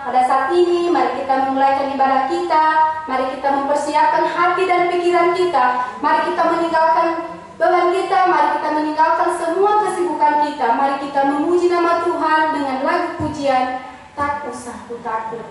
Pada saat ini, mari kita memulaikan ibadah kita. Mari kita mempersiapkan hati dan pikiran kita. Mari kita meninggalkan beban kita. Mari kita meninggalkan semua kesibukan kita. Mari kita memuji nama Tuhan dengan lagu pujian, Tak Usah Ku Takut.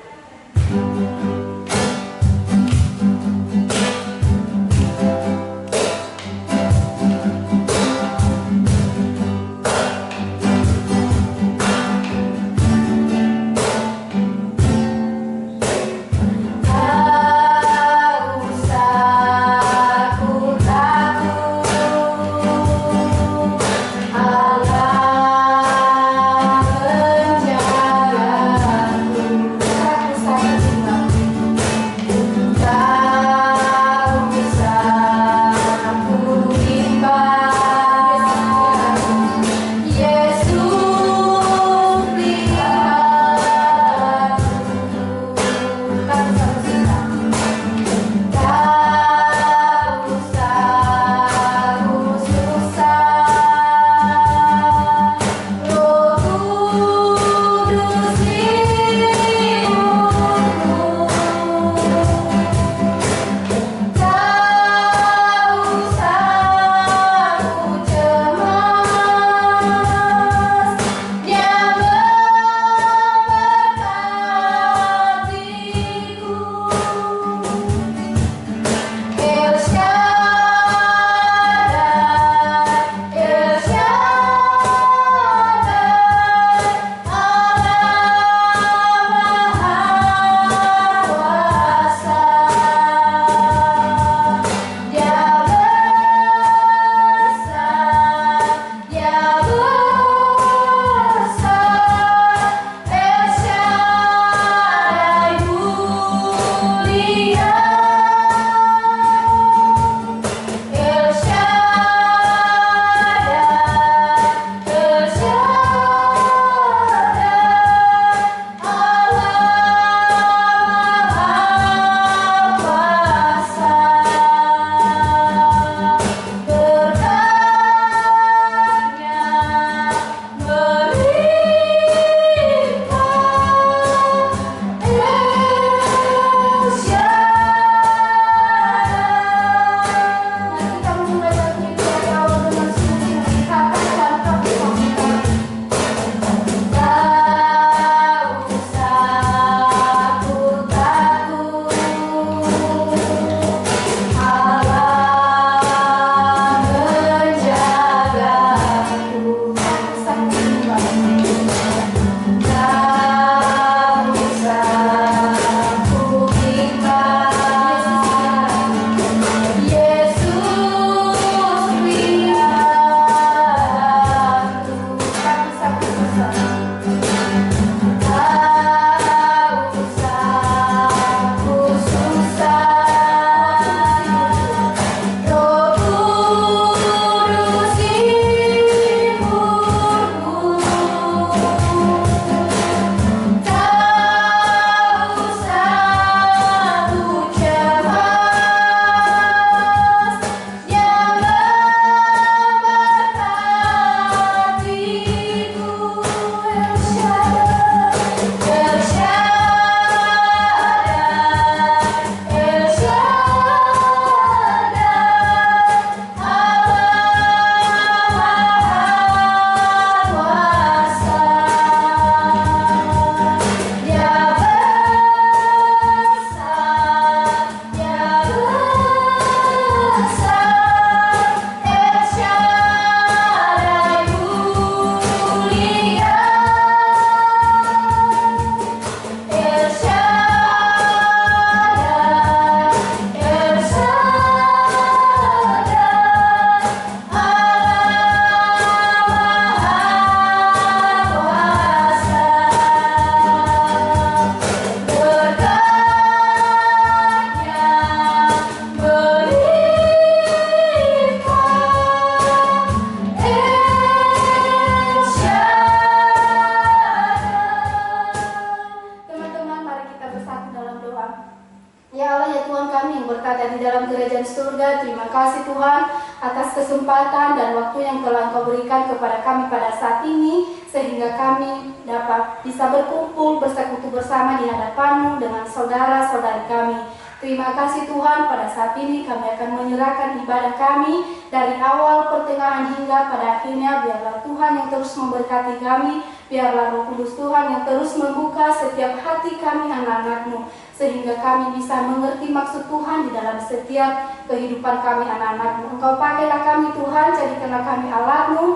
kesempatan dan waktu yang telah Engkau berikan kepada kami pada saat ini, sehingga kami dapat bisa berkumpul bersekutu bersama di hadapan-Mu dengan saudara-saudari kami. Terima kasih Tuhan, pada saat ini kami akan menyerahkan ibadah kami dari awal, pertengahan hingga pada akhirnya. Biarlah Tuhan yang terus memberkati kami, biarlah Roh Kudus Tuhan yang terus membuka setiap hati kami anak-anak-Mu, sehingga kami bisa mengerti maksud Tuhan di dalam setiap kehidupan kami anak-anak-Mu. Engkau pakailah kami Tuhan, jadikanlah kami alat-Mu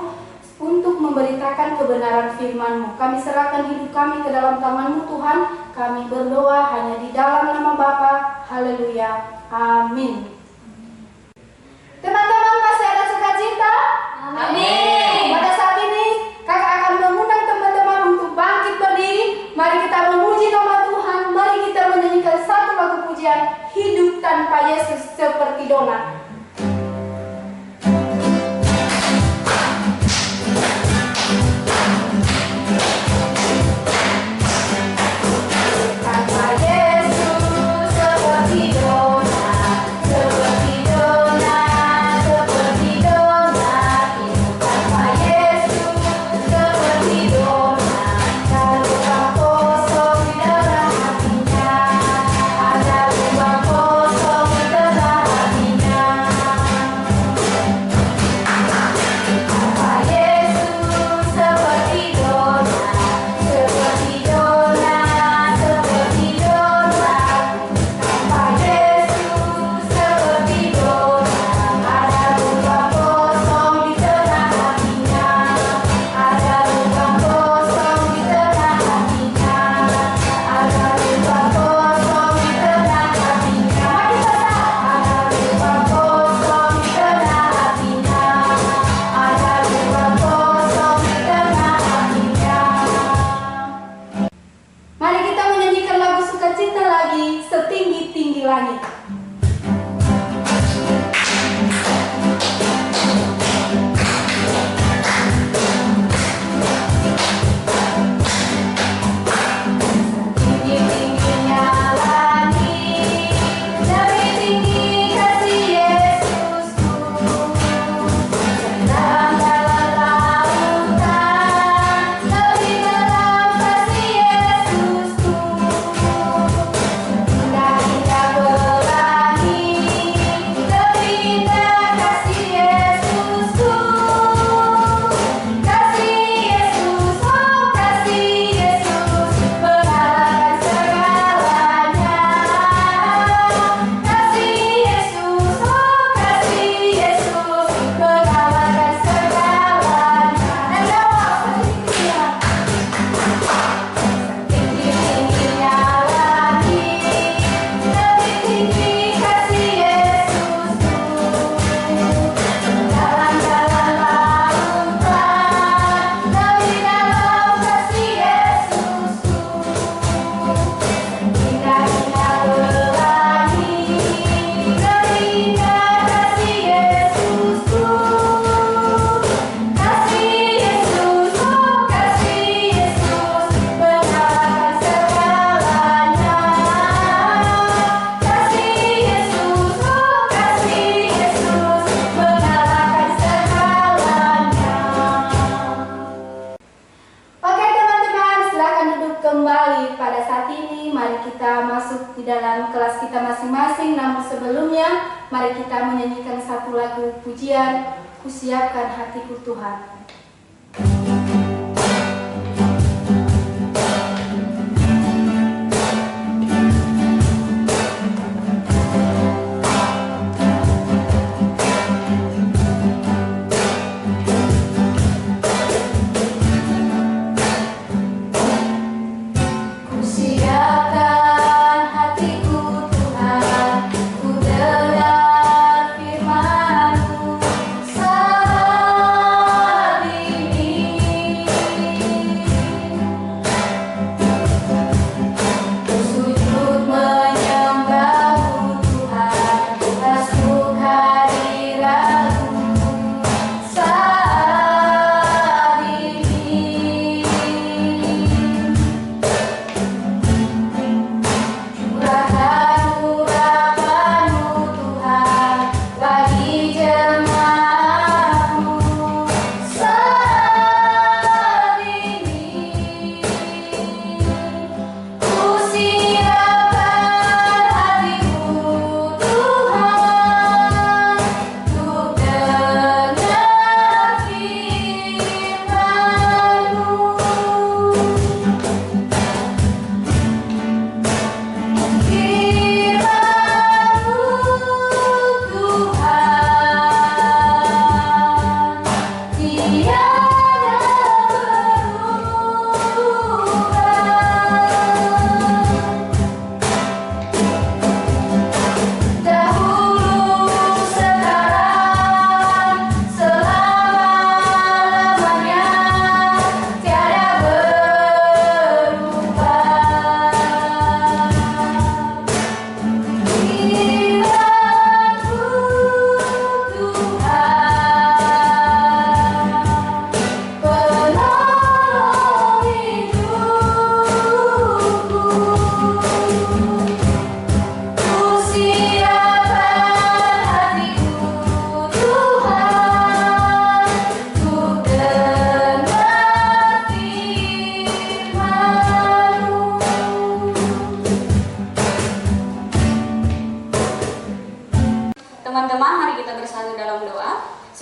untuk memberitakan kebenaran firman-Mu. Kami serahkan hidup kami ke dalam tangan-Mu Tuhan. Kami berdoa hanya di dalam nama Bapa. Haleluya. Amin. Teman-teman masih ada sukacita? Amin. Pada saat ini kakak akan mengundang teman-teman untuk bangkit berdiri. Mari kita memuji nama Tuhan. Mari kita menyanyikan satu lagu pujian, Hidup Tanpa Yesus Seperti Dona. Mari kita menyanyikan satu lagu pujian, Kusiapkan Hatiku Tuhan. Ku dengar firman-Mu,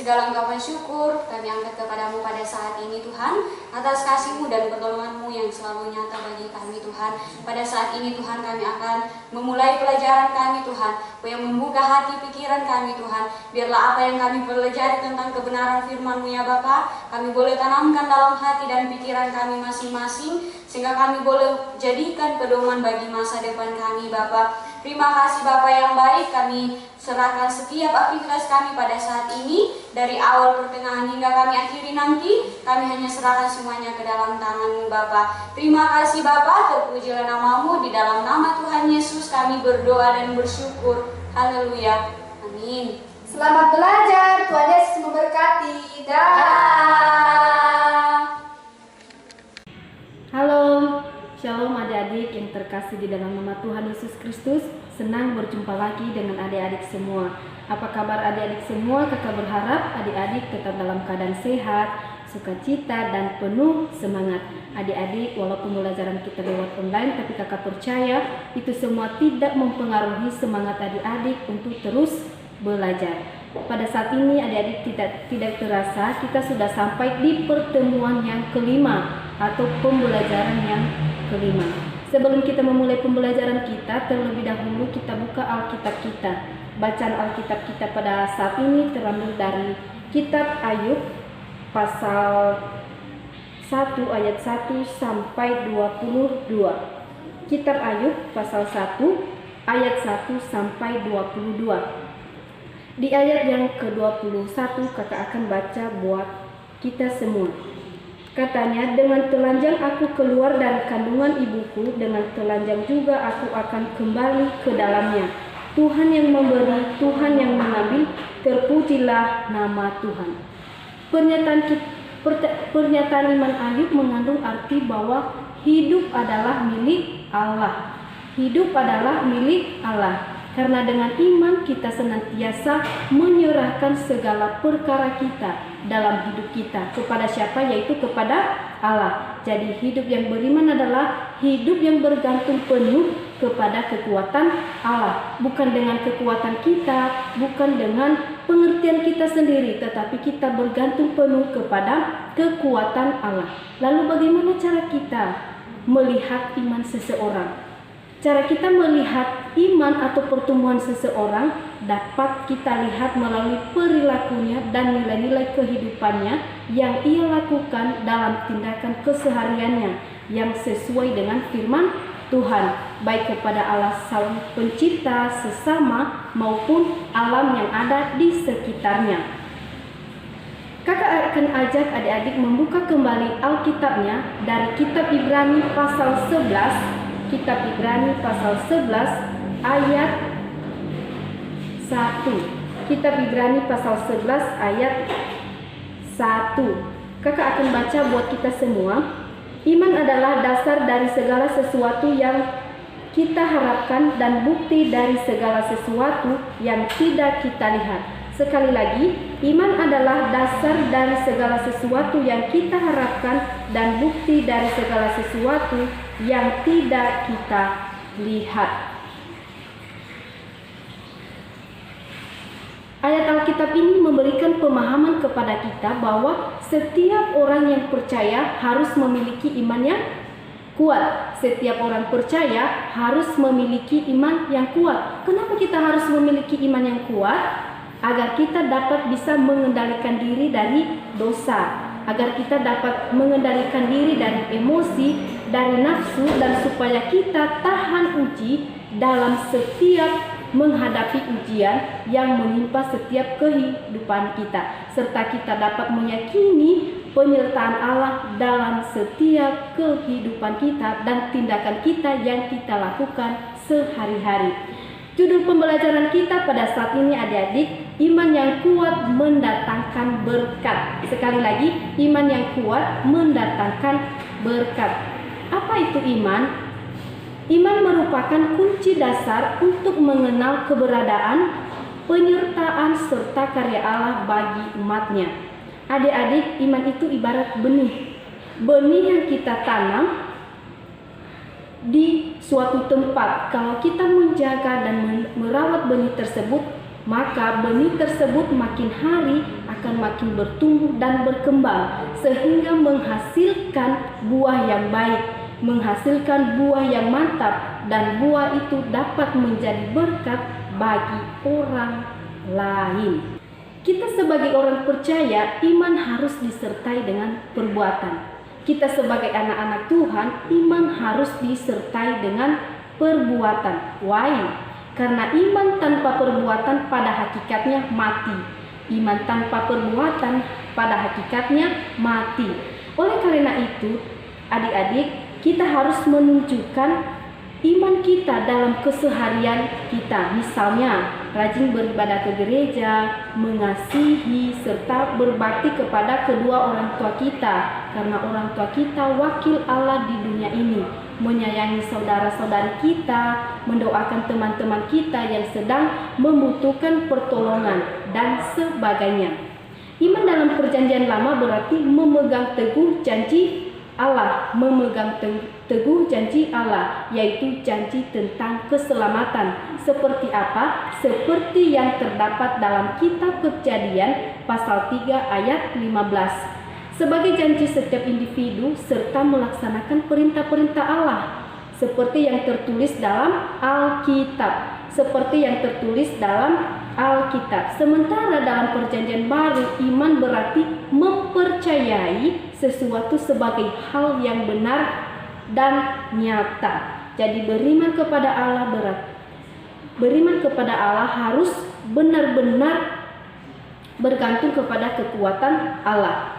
Segala ungkapan syukur kami angkat kepadamu pada saat ini Tuhan, atas kasih-Mu dan pertolongan-Mu yang selalu nyata bagi kami Tuhan. Pada saat ini Tuhan kami akan memulai pelajaran kami Tuhan, yang membuka hati pikiran kami Tuhan. Biarlah apa yang kami pelajari tentang kebenaran firman-Mu ya Bapa, kami boleh tanamkan dalam hati dan pikiran kami masing-masing, sehingga kami boleh jadikan pedoman bagi masa depan kami Bapa. Terima kasih Bapa yang baik, kami serahkan setiap aktivitas kami pada saat ini, dari awal pertengahan hingga kami akhiri nanti, kami hanya serahkan semuanya ke dalam tangan-Mu Bapa. Terima kasih Bapa, terpujilah nama-Mu, di dalam nama Tuhan Yesus kami berdoa dan bersyukur. Haleluya. Amin. Selamat belajar, Tuhan Yesus memberkati. Halo, Shalom adik-adik yang terkasih di dalam nama Tuhan Yesus Kristus. Senang berjumpa lagi dengan adik-adik semua. Apa kabar adik-adik semua? Kakak berharap adik-adik tetap dalam keadaan sehat, sukacita, dan penuh semangat. Adik-adik, walaupun pembelajaran kita lewat online, tapi kakak percaya itu semua tidak mempengaruhi semangat adik-adik untuk terus belajar. Pada saat ini adik-adik tidak terasa kita sudah sampai di pertemuan yang kelima atau pembelajaran yang kelima. Sebelum kita memulai pembelajaran kita, terlebih dahulu kita buka Alkitab kita. Bacaan Alkitab kita pada saat ini terambil dari Kitab Ayub pasal 1 ayat 1 sampai 22. Kitab Ayub pasal 1 ayat 1 sampai 22. Di ayat yang ke-21 kakak akan baca buat kita semua. Katanya, dengan telanjang aku keluar dari kandungan ibuku, dengan telanjang juga aku akan kembali ke dalamnya. Tuhan yang memberi, Tuhan yang mengambil, terpujilah nama Tuhan. Pernyataan iman Ayub mengandung arti bahwa hidup adalah milik Allah. Hidup adalah milik Allah. Karena dengan iman kita senantiasa menyerahkan segala perkara kita dalam hidup kita kepada siapa? Yaitu kepada Allah. Jadi hidup yang beriman adalah hidup yang bergantung penuh kepada kekuatan Allah. Bukan dengan kekuatan kita, bukan dengan pengertian kita sendiri, tetapi kita bergantung penuh kepada kekuatan Allah. Lalu bagaimana cara kita melihat iman seseorang? Cara kita melihat iman atau pertumbuhan seseorang dapat kita lihat melalui perilakunya dan nilai-nilai kehidupannya yang ia lakukan dalam tindakan kesehariannya yang sesuai dengan firman Tuhan, baik kepada Allah Sang Pencipta, sesama, maupun alam yang ada di sekitarnya. Kakak akan ajak adik-adik membuka kembali Alkitabnya dari Kitab Ibrani pasal 11. Kitab Ibrani pasal 11 ayat 1. Kitab Ibrani pasal 11 ayat 1. Kakak akan baca buat kita semua. Iman adalah dasar dari segala sesuatu yang kita harapkan dan bukti dari segala sesuatu yang tidak kita lihat. Sekali lagi, iman adalah dasar dari segala sesuatu yang kita harapkan dan bukti dari segala sesuatu yang tidak kita lihat. Ayat Alkitab ini memberikan pemahaman kepada kita bahwa setiap orang yang percaya harus memiliki iman yang kuat. Setiap orang percaya harus memiliki iman yang kuat. Kenapa kita harus memiliki iman yang kuat? Agar kita dapat bisa mengendalikan diri dari dosa, agar kita dapat mengendalikan diri dari emosi, dari nafsu, dan supaya kita tahan uji dalam setiap menghadapi ujian yang menimpa setiap kehidupan kita, serta kita dapat meyakini penyertaan Allah dalam setiap kehidupan kita dan tindakan kita yang kita lakukan sehari-hari. Judul pembelajaran kita pada saat ini adik-adik, iman yang kuat mendatangkan berkat. Sekali lagi, iman yang kuat mendatangkan berkat. Apa itu iman? Iman merupakan kunci dasar untuk mengenal keberadaan, penyertaan, serta karya Allah bagi umatnya. Adik-adik, iman itu ibarat benih. Benih yang kita tanam di suatu tempat. Kalau kita menjaga dan merawat benih tersebut, maka benih tersebut makin hari akan makin bertumbuh dan berkembang sehingga menghasilkan buah yang baik, menghasilkan buah yang mantap, dan buah itu dapat menjadi berkat bagi orang lain. Kita sebagai orang percaya, iman harus disertai dengan perbuatan. Kita sebagai anak-anak Tuhan, iman harus disertai dengan perbuatan. Why? Karena iman tanpa perbuatan pada hakikatnya mati. Iman tanpa perbuatan pada hakikatnya mati. Oleh karena itu, adik-adik, kita harus menunjukkan iman kita dalam keseharian kita. Misalnya, rajin beribadah ke gereja, mengasihi, serta berbakti kepada kedua orang tua kita. Karena orang tua kita wakil Allah di dunia ini. Menyayangi saudara-saudari kita, mendoakan teman-teman kita yang sedang membutuhkan pertolongan, dan sebagainya. Iman dalam perjanjian lama berarti memegang teguh janji Allah, memegang teguh janji Allah, yaitu janji tentang keselamatan. Seperti apa? Seperti yang terdapat dalam kitab Kejadian pasal 3 ayat 15. Sebagai janji setiap individu serta melaksanakan perintah-perintah Allah, seperti yang tertulis dalam Alkitab, Sementara dalam perjanjian baru, iman berarti mempercayai sesuatu sebagai hal yang benar dan nyata. Jadi beriman kepada Allah harus benar-benar bergantung kepada kekuatan Allah.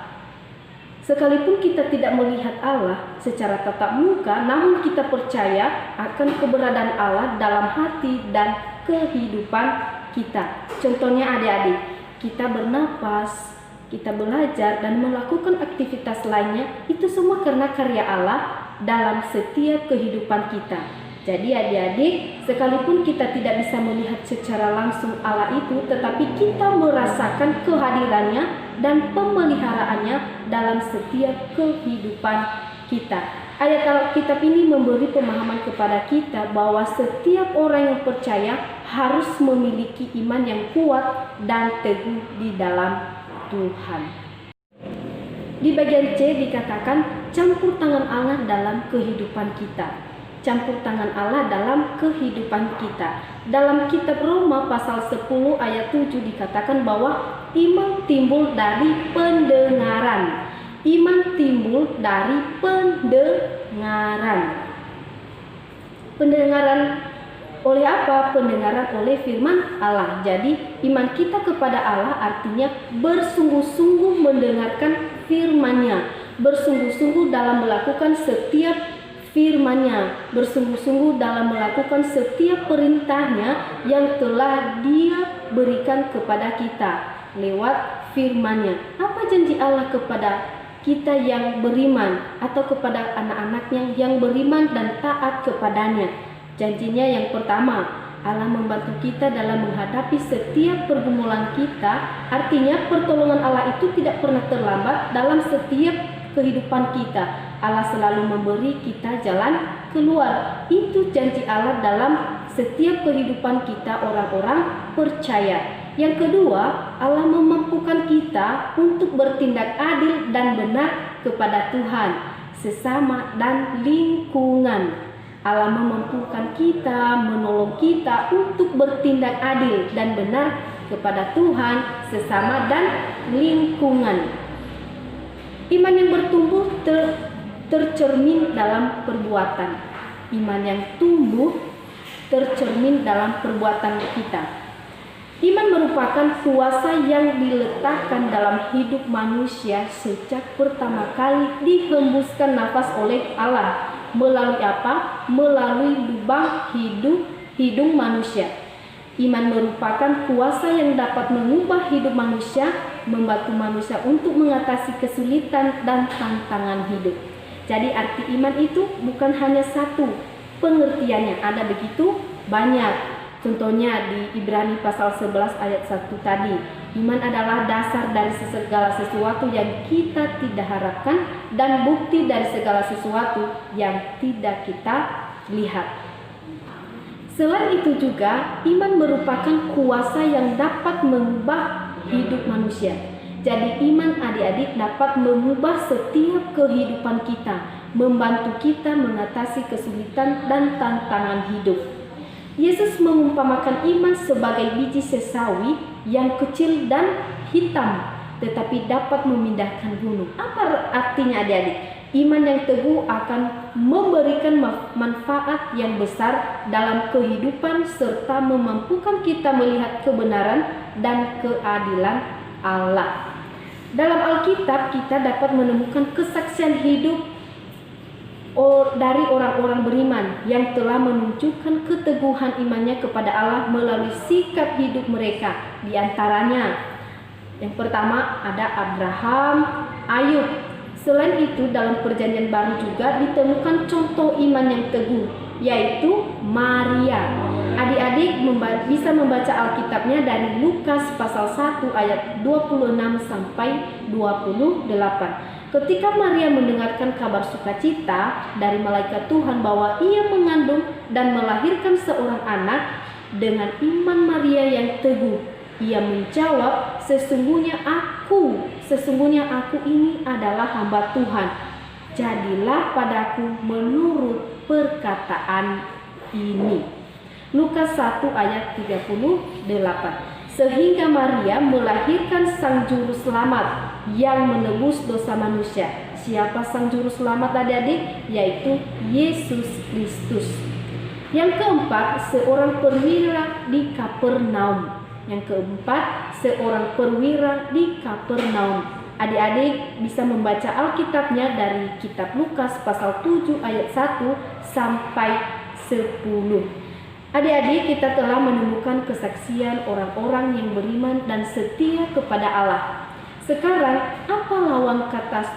Sekalipun kita tidak melihat Allah secara tatap muka, namun kita percaya akan keberadaan Allah dalam hati dan kehidupan kita. Contohnya adik-adik, kita bernapas, kita belajar dan melakukan aktivitas lainnya, itu semua karena karya Allah dalam setiap kehidupan kita. Jadi adik-adik, sekalipun kita tidak bisa melihat secara langsung Allah itu, tetapi kita merasakan kehadirannya dan pemeliharaannya dalam setiap kehidupan kita. Ayat Alkitab ini memberi pemahaman kepada kita bahwa setiap orang yang percaya harus memiliki iman yang kuat dan teguh di dalam Tuhan. Di bagian C dikatakan campur tangan Allah dalam kehidupan kita. Campur tangan Allah dalam kehidupan kita. Dalam kitab Roma pasal 10 ayat 7 dikatakan bahwa iman timbul dari pendengaran. Iman timbul dari pendengaran. Pendengaran oleh apa? Pendengaran oleh firman Allah. Jadi iman kita kepada Allah artinya bersungguh-sungguh mendengarkan firman-Nya, bersungguh-sungguh dalam melakukan setiap firman-Nya, bersungguh-sungguh dalam melakukan setiap perintah-Nya yang telah Dia berikan kepada kita lewat firman-Nya. Apa janji Allah kepada kita yang beriman atau kepada anak-anaknya yang beriman dan taat kepadanya? Janjinya yang pertama, Allah membantu kita dalam menghadapi setiap pergumulan kita. Artinya pertolongan Allah itu tidak pernah terlambat dalam setiap kehidupan kita. Allah selalu memberi kita jalan keluar. Itu janji Allah dalam setiap kehidupan kita orang-orang percaya. Yang kedua, Allah memampukan kita untuk bertindak adil dan benar kepada Tuhan, sesama dan lingkungan. Allah memampukan kita, menolong kita untuk bertindak adil dan benar kepada Tuhan, sesama dan lingkungan. Iman yang bertumbuh tercermin dalam perbuatan. Iman yang tumbuh tercermin dalam perbuatan kita. Iman merupakan kuasa yang diletakkan dalam hidup manusia sejak pertama kali dihembuskan nafas oleh Allah. Melalui apa? Melalui lubang hidung manusia. Iman merupakan kuasa yang dapat mengubah hidup manusia, membantu manusia untuk mengatasi kesulitan dan tantangan hidup. Jadi arti iman itu bukan hanya satu pengertiannya, ada begitu banyak. Contohnya di Ibrani pasal 11 ayat 1 tadi, iman adalah dasar dari segala sesuatu yang kita tidak harapkan dan bukti dari segala sesuatu yang tidak kita lihat. Selain itu juga, iman merupakan kuasa yang dapat mengubah hidup manusia. Jadi iman adik-adik dapat mengubah setiap kehidupan kita, membantu kita mengatasi kesulitan dan tantangan hidup. Yesus mengumpamakan iman sebagai biji sesawi yang kecil dan hitam, tetapi dapat memindahkan gunung. Apa artinya adik-adik? Iman yang teguh akan memberikan manfaat yang besar dalam kehidupan serta memampukan kita melihat kebenaran dan keadilan Allah. Dalam Alkitab kita dapat menemukan kesaksian hidup dari orang-orang beriman yang telah menunjukkan keteguhan imannya kepada Allah melalui sikap hidup mereka. Di antaranya, yang pertama ada Abraham, Ayub. Selain itu dalam Perjanjian Baru juga ditemukan contoh iman yang teguh, yaitu Maria. Adik-adik bisa membaca Alkitabnya dari Lukas pasal 1 ayat 26 sampai 28. Ketika Maria mendengarkan kabar sukacita dari malaikat Tuhan bahwa ia mengandung dan melahirkan seorang anak, dengan iman Maria yang teguh, ia menjawab, sesungguhnya aku ini adalah hamba Tuhan. Jadilah padaku menurut perkataan ini. Lukas 1 ayat 38. Sehingga Maria melahirkan Sang Juru Selamat yang menebus dosa manusia. Siapa Sang Juru Selamat adik-adik? Yaitu Yesus Kristus. Yang keempat, seorang perwira di Kapernaum. Adik-adik bisa membaca Alkitabnya dari kitab Lukas pasal 7 ayat 1 sampai 10. Adik-adik, kita telah menemukan kesaksian orang-orang yang beriman dan setia kepada Allah. Sekarang, apa lawan kata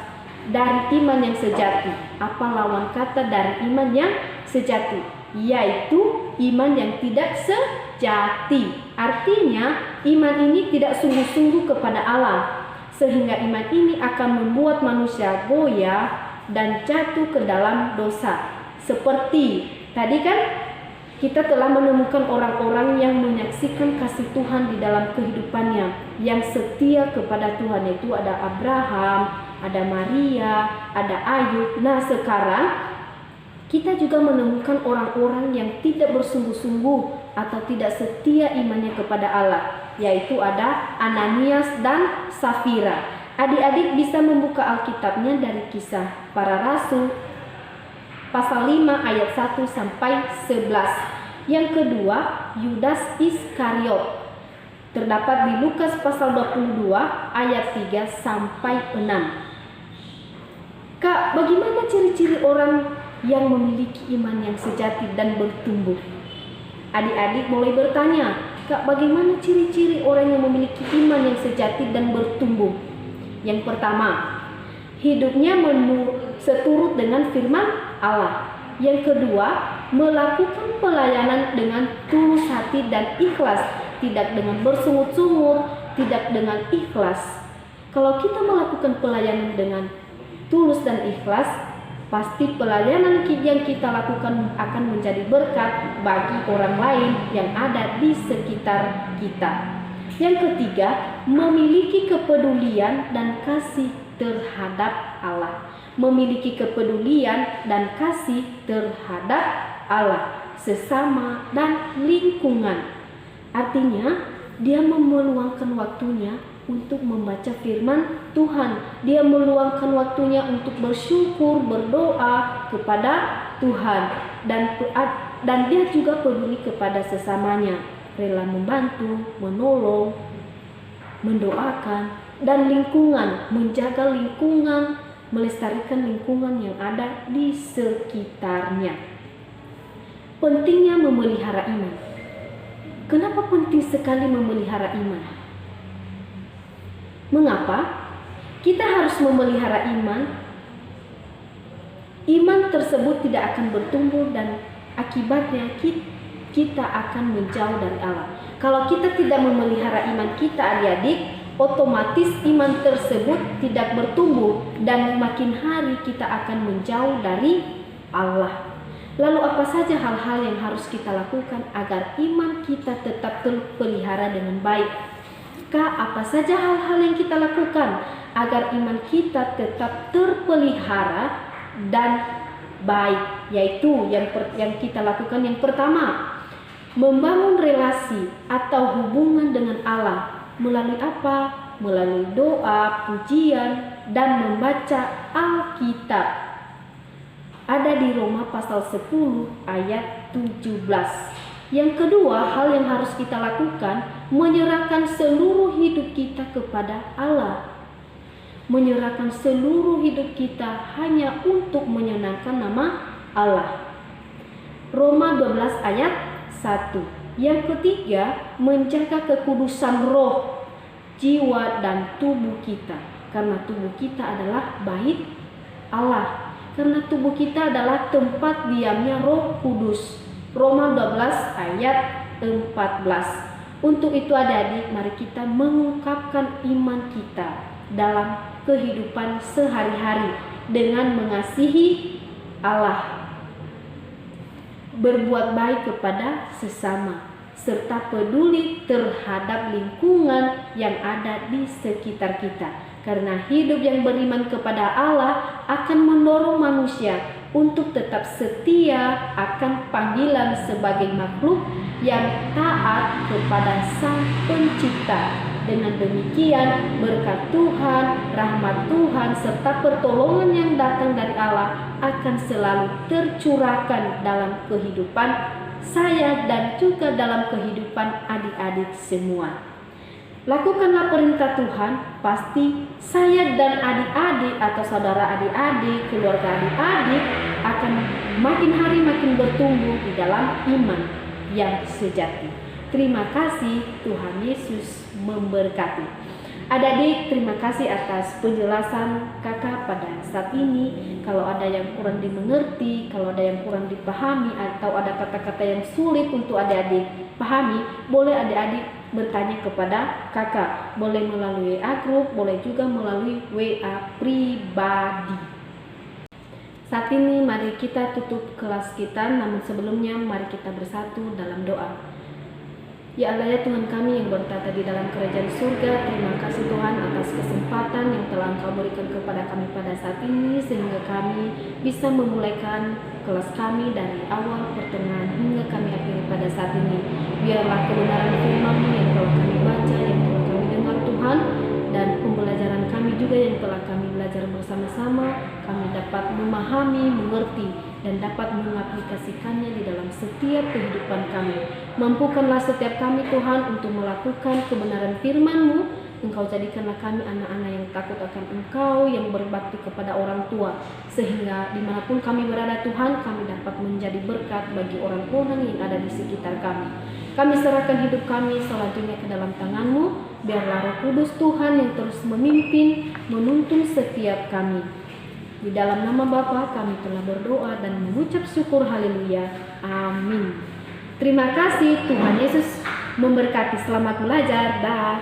dari iman yang sejati? Apa lawan kata dari iman yang sejati? Yaitu iman yang tidak sejati. Artinya, iman ini tidak sungguh-sungguh kepada Allah, sehingga iman ini akan membuat manusia goyah dan jatuh ke dalam dosa. Seperti tadi kan kita telah menemukan orang-orang yang menyaksikan kasih Tuhan di dalam kehidupannya, yang setia kepada Tuhan, yaitu ada Abraham, ada Maria, ada Ayub. Nah, sekarang kita juga menemukan orang-orang yang tidak bersungguh-sungguh atau tidak setia imannya kepada Allah, yaitu ada Ananias dan Safira. Adik-adik bisa membuka Alkitabnya dari Kisah Para Rasul pasal 5 ayat 1 sampai 11. Yang kedua, Yudas Iskariot. Terdapat di Lukas pasal 22 ayat 3 sampai 6. Kak, bagaimana ciri-ciri orang yang memiliki iman yang sejati dan bertumbuh? Adik-adik mulai bertanya, Kak, bagaimana ciri-ciri orang yang memiliki iman yang sejati dan bertumbuh? Yang pertama, hidupnya seturut dengan firman Allah. Yang kedua, melakukan pelayanan dengan tulus hati dan ikhlas, tidak dengan bersungut-sungut, tidak dengan ikhlas. Kalau kita melakukan pelayanan dengan tulus dan ikhlas, pasti pelayanan yang kita lakukan akan menjadi berkat bagi orang lain yang ada di sekitar kita. Yang ketiga, memiliki kepedulian dan kasih terhadap Allah. Memiliki kepedulian dan kasih terhadap Allah, sesama dan lingkungan. Artinya, dia meluangkan waktunya untuk membaca firman Tuhan. Dia meluangkan waktunya untuk bersyukur, berdoa kepada Tuhan, dan dia juga peduli kepada sesamanya, rela membantu, menolong, mendoakan, dan lingkungan, menjaga lingkungan, melestarikan lingkungan yang ada di sekitarnya. Pentingnya memelihara iman. Kenapa penting sekali memelihara iman? Mengapa? Kita harus memelihara iman. Iman tersebut tidak akan bertumbuh dan akibatnya kita akan menjauh dari Allah. Kalau kita tidak memelihara iman kita, adik-adik, otomatis iman tersebut tidak bertumbuh dan makin hari kita akan menjauh dari Allah. Lalu apa saja hal-hal yang harus kita lakukan agar iman kita tetap terpelihara dengan baik? Apa saja hal-hal yang kita lakukan agar iman kita tetap terpelihara dan baik? Yaitu yang kita lakukan yang pertama, membangun relasi atau hubungan dengan Allah. Melalui apa? Melalui doa, pujian, dan membaca Alkitab. Ada di Roma pasal 10 ayat 17. Yang kedua, hal yang harus kita lakukan, menyerahkan seluruh hidup kita kepada Allah. Menyerahkan seluruh hidup kita hanya untuk menyenangkan nama Allah. Roma 12 ayat 1. Yang ketiga, menjaga kekudusan roh, jiwa, dan tubuh kita. Karena tubuh kita adalah bait Allah. Karena tubuh kita adalah tempat diamnya Roh Kudus. Roma 12 ayat 14. Untuk itu adik-adik, mari kita mengungkapkan iman kita dalam kehidupan sehari-hari dengan mengasihi Allah, berbuat baik kepada sesama, serta peduli terhadap lingkungan yang ada di sekitar kita. Karena hidup yang beriman kepada Allah akan mendorong manusia untuk tetap setia akan panggilan sebagai makhluk yang taat kepada Sang Pencipta. Dengan demikian, berkat Tuhan, rahmat Tuhan, serta pertolongan yang datang dari Allah akan selalu tercurahkan dalam kehidupan saya dan juga dalam kehidupan adik-adik semua. Lakukanlah perintah Tuhan, pasti saya dan adik-adik atau saudara adik-adik, keluarga adik-adik akan makin hari makin bertumbuh di dalam iman yang sejati. Terima kasih, Tuhan Yesus memberkati. Adik-adik, terima kasih atas penjelasan kakak pada saat ini. Kalau ada yang kurang dimengerti, kalau ada yang kurang dipahami, atau ada kata-kata yang sulit untuk adik-adik pahami, boleh adik-adik bertanya kepada kakak. Boleh melalui WA group, boleh juga melalui WA pribadi. Saat ini mari kita tutup kelas kita, namun sebelumnya mari kita bersatu dalam doa. Ya Allah, ya Tuhan kami yang bertata di dalam kerajaan surga, terima kasih Tuhan atas kesempatan yang telah Engkau berikan kepada kami pada saat ini, sehingga kami bisa memulaikan kelas kami dari awal, pertengahan, hingga kami akhiri pada saat ini. Biarlah kebenaran firman-Mu yang telah kami baca, yang telah kami dengar Tuhan, dan pembelajaran kami juga yang telah kami belajar bersama-sama, kami dapat memahami, mengerti, dan dapat mengaplikasikannya di dalam setiap kehidupan kami. Mampukanlah setiap kami Tuhan untuk melakukan kebenaran firman-Mu. Engkau jadikanlah kami anak-anak yang takut akan Engkau, yang berbakti kepada orang tua, sehingga dimanapun kami berada Tuhan, kami dapat menjadi berkat bagi orang-orang yang ada di sekitar kami. Kami serahkan hidup kami selanjutnya ke dalam tangan-Mu. Biarlah Roh Kudus Tuhan yang terus memimpin, menuntun setiap kami. Di dalam nama Bapa kami telah berdoa dan mengucap syukur, haleluya, amin. Terima kasih, Tuhan Yesus memberkati. Selamat belajar, dah.